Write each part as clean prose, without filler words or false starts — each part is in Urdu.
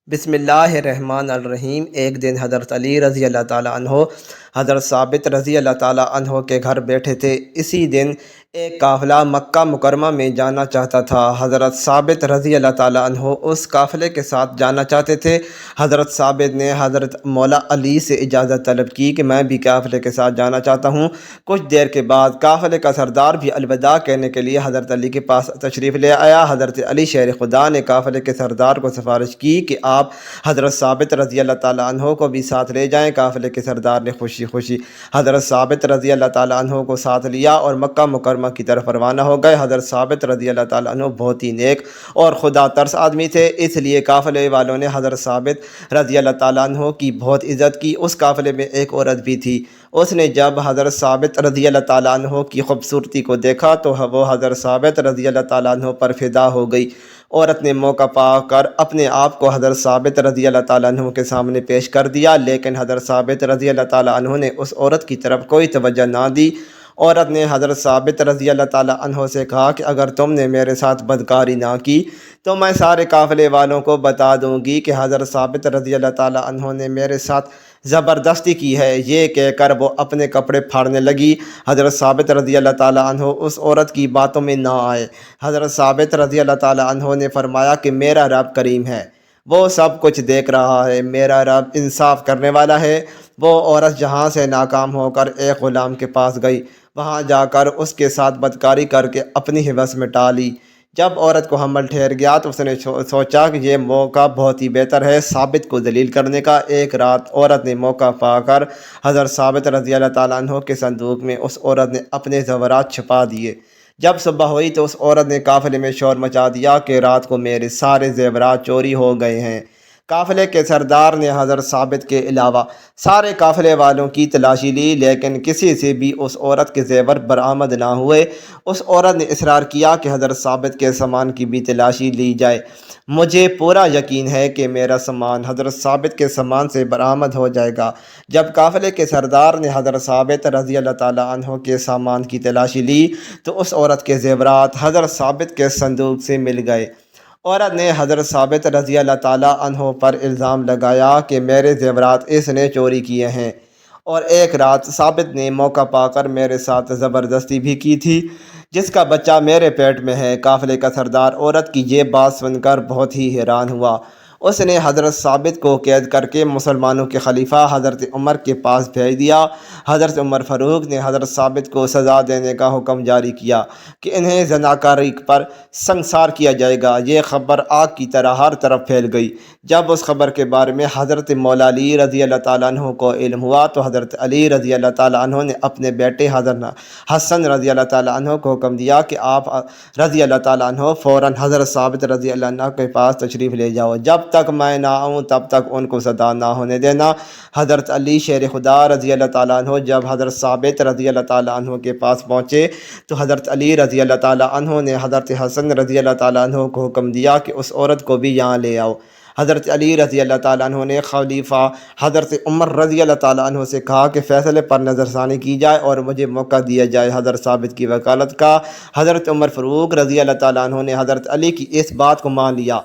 بسم اللہ الرحمن الرحیم۔ ایک دن حضرت علی رضی اللہ تعالیٰ عنہ حضرت ثابت رضی اللہ تعالیٰ عنہ کے گھر بیٹھے تھے۔ اسی دن ایک قافلہ مکہ مکرمہ میں جانا چاہتا تھا۔ حضرت ثابت رضی اللہ تعالیٰ عنہ اس قافلے کے ساتھ جانا چاہتے تھے۔ حضرت ثابت نے حضرت مولا علی سے اجازت طلب کی کہ میں بھی قافلے کے ساتھ جانا چاہتا ہوں۔ کچھ دیر کے بعد قافلے کا سردار بھی الوداع کہنے کے لیے حضرت علی کے پاس تشریف لے آیا۔ حضرت علی شیر خدا نے قافلے کے سردار کو سفارش کی کہ آپ حضرت ثابت رضی اللہ تعالیٰ عنہ کو بھی ساتھ لے جائیں۔ قافلے کے سردار نے خوشی خوشی حضرت ثابت رضی اللہ تعالیٰ عنہ کو ساتھ لیا اور مکہ مکرمہ کی طرف روانہ ہو گئے۔ حضرت ثابت رضی اللہ تعالیٰ عنہ بہت ہی نیک اور خدا ترس آدمی تھے، اس لیے قافلے والوں نے حضرت ثابت رضی اللہ تعالیٰ عنہ کی بہت عزت کی۔ اس قافلے میں ایک عورت بھی تھی۔ اس نے جب حضرت ثابت رضی اللہ تعالیٰ عنہ کی خوبصورتی کو دیکھا تو وہ حضرت ثابت رضی اللہ تعالیٰ عنہ پر فدا ہو گئی۔ عورت نے موقع پا کر اپنے آپ کو حضرت ثابت رضی اللہ تعالیٰ عنہ کے سامنے پیش کر دیا، لیکن حضرت ثابت رضی اللہ تعالیٰ عنہ نے اس عورت کی طرف کوئی توجہ نہ دی۔ عورت نے حضرت ثابت رضی اللہ تعالیٰ عنہ سے کہا کہ اگر تم نے میرے ساتھ بدکاری نہ کی تو میں سارے قافلے والوں کو بتا دوں گی کہ حضرت ثابت رضی اللہ تعالیٰ عنہ نے میرے ساتھ زبردستی کی ہے۔ یہ کہہ کر وہ اپنے کپڑے پھاڑنے لگی۔ حضرت ثابت رضی اللہ تعالیٰ عنہ اس عورت کی باتوں میں نہ آئے۔ حضرت ثابت رضی اللہ تعالیٰ عنہ نے فرمایا کہ میرا رب کریم ہے، وہ سب کچھ دیکھ رہا ہے، میرا رب انصاف کرنے والا ہے۔ وہ عورت جہاں سے ناکام ہو کر ایک غلام کے پاس گئی، وہاں جا کر اس کے ساتھ بدکاری کر کے اپنی ہوس مٹا لی۔ جب عورت کو حمل ٹھہر گیا تو اس نے سوچا کہ یہ موقع بہت ہی بہتر ہے ثابت کو ذلیل کرنے کا۔ ایک رات عورت نے موقع پا کر حضرت ثابت رضی اللہ تعالیٰ عنہ کے صندوق میں اس عورت نے اپنے زیورات چھپا دیے۔ جب صبح ہوئی تو اس عورت نے قافلے میں شور مچا دیا کہ رات کو میرے سارے زیورات چوری ہو گئے ہیں۔ قافلے کے سردار نے حضرت ثابت کے علاوہ سارے قافلے والوں کی تلاشی لی، لیکن کسی سے بھی اس عورت کے زیور برآمد نہ ہوئے۔ اس عورت نے اصرار کیا کہ حضرت ثابت کے سامان کی بھی تلاشی لی جائے۔ مجھے پورا یقین ہے کہ میرا سامان حضرت ثابت کے سامان سے برآمد ہو جائے گا۔ جب قافلے کے سردار نے حضرت ثابت رضی اللہ تعالیٰ عنہ کے سامان کی تلاشی لی تو اس عورت کے زیورات حضرت ثابت کے صندوق سے مل گئے۔ عورت نے حضرت ثابت رضی اللہ تعالیٰ عنہ پر الزام لگایا کہ میرے زیورات اس نے چوری کیے ہیں، اور ایک رات ثابت نے موقع پا کر میرے ساتھ زبردستی بھی کی تھی، جس کا بچہ میرے پیٹ میں ہے۔ قافلے کا سردار عورت کی یہ بات سن کر بہت ہی حیران ہوا۔ اس نے حضرت ثابت کو قید کر کے مسلمانوں کے خلیفہ حضرت عمر کے پاس بھیج دیا۔ حضرت عمر فاروق نے حضرت ثابت کو سزا دینے کا حکم جاری کیا کہ انہیں زناکاری پر سنسار کیا جائے گا۔ یہ خبر آگ کی طرح ہر طرف پھیل گئی۔ جب اس خبر کے بارے میں حضرت مولا علی رضی اللہ تعالیٰ عنہ کو علم ہوا تو حضرت علی رضی اللہ تعالیٰ عنہ نے اپنے بیٹے حضرت حسن رضی اللہ تعالیٰ عنہ کو حکم دیا کہ آپ رضی اللہ تعالیٰ عنہ فوراً حضرت ثابت رضی اللہ عنہ کے پاس تشریف لے جاؤ، جب تک میں نہ آؤں تب تک ان کو سزا نہ ہونے دینا۔ حضرت علی شیر خدا رضی اللہ تعالیٰ عنہ جب حضرت ثابت رضی اللہ تعالیٰ عنہ کے پاس پہنچے تو حضرت علی رضی اللہ تعالیٰ عنہ نے حضرت حسن رضی اللہ تعالیٰ عنہ کو حکم دیا کہ اس عورت کو بھی یہاں لے آؤ۔ حضرت علی رضی اللہ تعالیٰ عنہ نے خلیفہ حضرت عمر رضی اللہ تعالیٰ عنہ سے کہا کہ فیصلے پر نظر ثانی کی جائے اور مجھے موقع دیا جائے حضرت ثابت کی وکالت کا۔ حضرت عمر فاروق رضی اللہ تعالیٰ عنہ نے حضرت علی کی اس بات کو مان لیا۔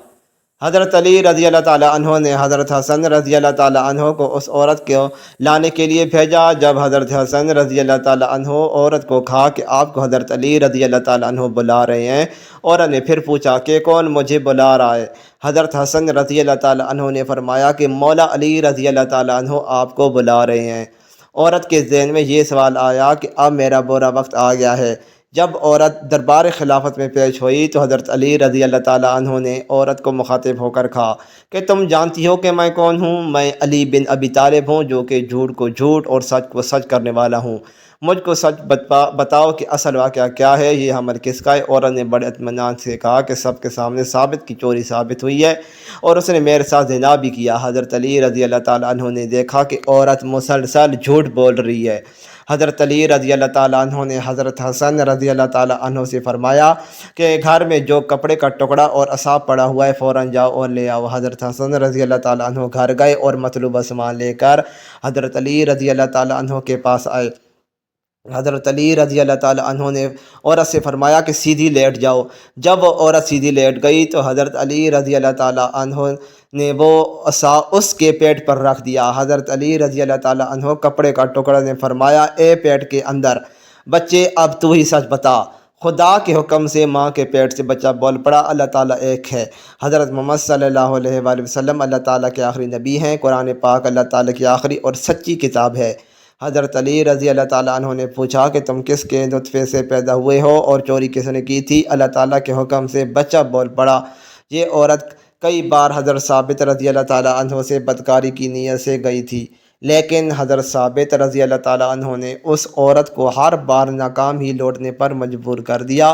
حضرت علی رضی اللہ تعالیٰ عنہ نے حضرت حسن رضی اللہ تعالیٰ عنہ کو اس عورت کو لانے کے لیے بھیجا۔ جب حضرت حسن رضی اللہ تعالیٰ عنہ عورت کو کہا کہ آپ کو حضرت علی رضی اللہ تعالیٰ عنہ بلا رہے ہیں، عورت نے پھر پوچھا کہ کون مجھے بلا رہا ہے؟ حضرت حسن رضی اللہ تعالیٰ عنہ نے فرمایا کہ مولا علی رضی اللہ تعالیٰ عنہ آپ کو بلا رہے ہیں۔ عورت کے ذہن میں یہ سوال آیا کہ اب میرا برا وقت آ گیا ہے۔ جب عورت دربار خلافت میں پیش ہوئی تو حضرت علی رضی اللہ تعالیٰ عنہ نے عورت کو مخاطب ہو کر کہا کہ تم جانتی ہو کہ میں کون ہوں؟ میں علی بن ابی طالب ہوں، جو کہ جھوٹ کو جھوٹ اور سچ کو سچ کرنے والا ہوں۔ مجھ کو سچ بتاؤ کہ اصل واقعہ کیا ہے، یہ عمل کس کا ہے؟ عورت نے بڑے اطمینان سے کہا کہ سب کے سامنے ثابت کی چوری ثابت ہوئی ہے اور اس نے میرے ساتھ زنا بھی کیا۔ حضرت علی رضی اللہ تعالیٰ عنہ نے دیکھا کہ عورت مسلسل جھوٹ بول رہی ہے۔ حضرت علی رضی اللہ تعالیٰ عنہ نے حضرت حسن رضی اللہ تعالیٰ عنہ سے فرمایا کہ گھر میں جو کپڑے کا ٹکڑا اور عصا پڑا ہوا ہے فوراً جاؤ اور لے آؤ۔ حضرت حسن رضی اللہ تعالیٰ عنہ گھر گئے اور مطلوبہ سامان لے کر حضرت علی رضی اللہ تعالیٰ عنہ کے پاس آئے۔ حضرت علی رضی اللہ تعالی عنہ نے عورت سے فرمایا کہ سیدھی لیٹ جاؤ۔ جب وہ عورت سیدھی لیٹ گئی تو حضرت علی رضی اللہ تعالی عنہ نے وہ عصا اس کے پیٹ پر رکھ دیا۔ حضرت علی رضی اللہ تعالی عنہ کپڑے کا ٹکڑا نے فرمایا، اے پیٹ کے اندر بچے، اب تو ہی سچ بتا۔ خدا کے حکم سے ماں کے پیٹ سے بچہ بول پڑا، اللہ تعالیٰ ایک ہے۔ حضرت محمد صلی اللہ علیہ وآلہ وسلم اللہ تعالیٰ کے آخری نبی ہیں۔ قرآن پاک اللہ تعالیٰ کی آخری اور سچی کتاب ہے۔ حضرت علی رضی اللہ تعالیٰ عنہ نے پوچھا کہ تم کس کے نطفے سے پیدا ہوئے ہو اور چوری کس نے کی تھی؟ اللہ تعالیٰ کے حکم سے بچہ بول پڑا۔ یہ عورت کئی بار حضرت ثابت رضی اللہ تعالیٰ عنہ سے بدکاری کی نیت سے گئی تھی، لیکن حضرت ثابت رضی اللہ تعالیٰ عنہ نے اس عورت کو ہر بار ناکام ہی لوٹنے پر مجبور کر دیا۔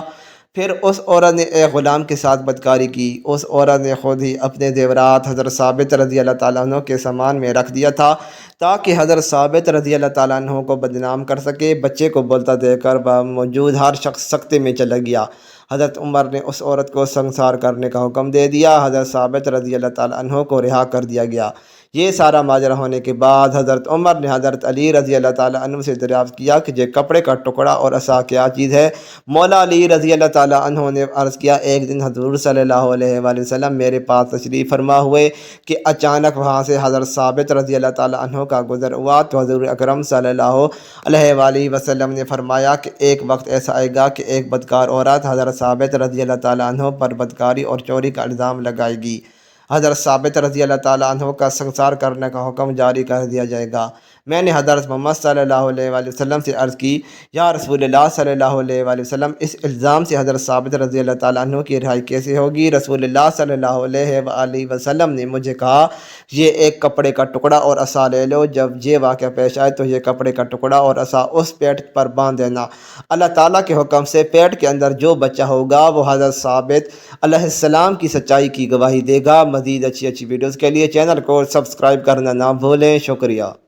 پھر اس عورت نے ایک غلام کے ساتھ بدکاری کی۔ اس عورت نے خود ہی اپنے زیورات حضرت ثابت رضی اللہ تعالیٰ عنہ کے سامان میں رکھ دیا تھا تاکہ حضرت ثابت رضی اللہ تعالیٰ عنہ کو بدنام کر سکے۔ بچے کو بولتا دیکھ کر موجود ہر شخص سکتے میں چلا گیا۔ حضرت عمر نے اس عورت کو سنسار کرنے کا حکم دے دیا۔ حضرت ثابت رضی اللہ تعالیٰ عنہ کو رہا کر دیا گیا۔ یہ سارا ماجرا ہونے کے بعد حضرت عمر نے حضرت علی رضی اللہ تعالیٰ عنہ سے دریافت کیا کہ یہ کپڑے کا ٹکڑا اور عصا کیا چیز ہے؟ مولا علی رضی اللہ تعالیٰ عنہ نے عرض کیا، ایک دن حضور صلی اللہ علیہ وآلہ وسلم میرے پاس تشریف فرما ہوئے کہ اچانک وہاں سے حضرت ثابت رضی اللہ تعالیٰ عنہ کا گزر ہوا تو حضور اکرم صلی اللہ علیہ وآلہ وسلم نے فرمایا کہ ایک وقت ایسا آئے گا کہ ایک بدکار عورت حضرت ثابت رضی اللہ تعالیٰ عنہ پر بدکاری اور چوری کا الزام لگائے گی۔ حضرت ثابت رضی اللہ تعالیٰ عنہ کا سنسار کرنے کا حکم جاری کر دیا جائے گا۔ میں نے حضرت محمد صلی اللہ علیہ وآلہ وسلم سے عرض کی، یا رسول اللہ صلی اللہ علیہ وآلہ وسلم، اس الزام سے حضرت ثابت رضی اللہ تعالیٰ عنہ کی رہائی کیسے ہوگی؟ رسول اللہ صلی اللہ علیہ وآلہ وسلم نے مجھے کہا، یہ ایک کپڑے کا ٹکڑا اور عصا لے لو۔ جب یہ واقعہ پیش آئے تو یہ کپڑے کا ٹکڑا اور عصا اس پیٹ پر باندھ دینا۔ اللہ تعالیٰ کے حکم سے پیٹ کے اندر جو بچہ ہوگا وہ حضرت ثابت علیہ السلام کی سچائی کی گواہی دے گا۔ مزید اچھی ویڈیوز کے لیے چینل کو سبسکرائب کرنا نہ بھولیں۔ شکریہ۔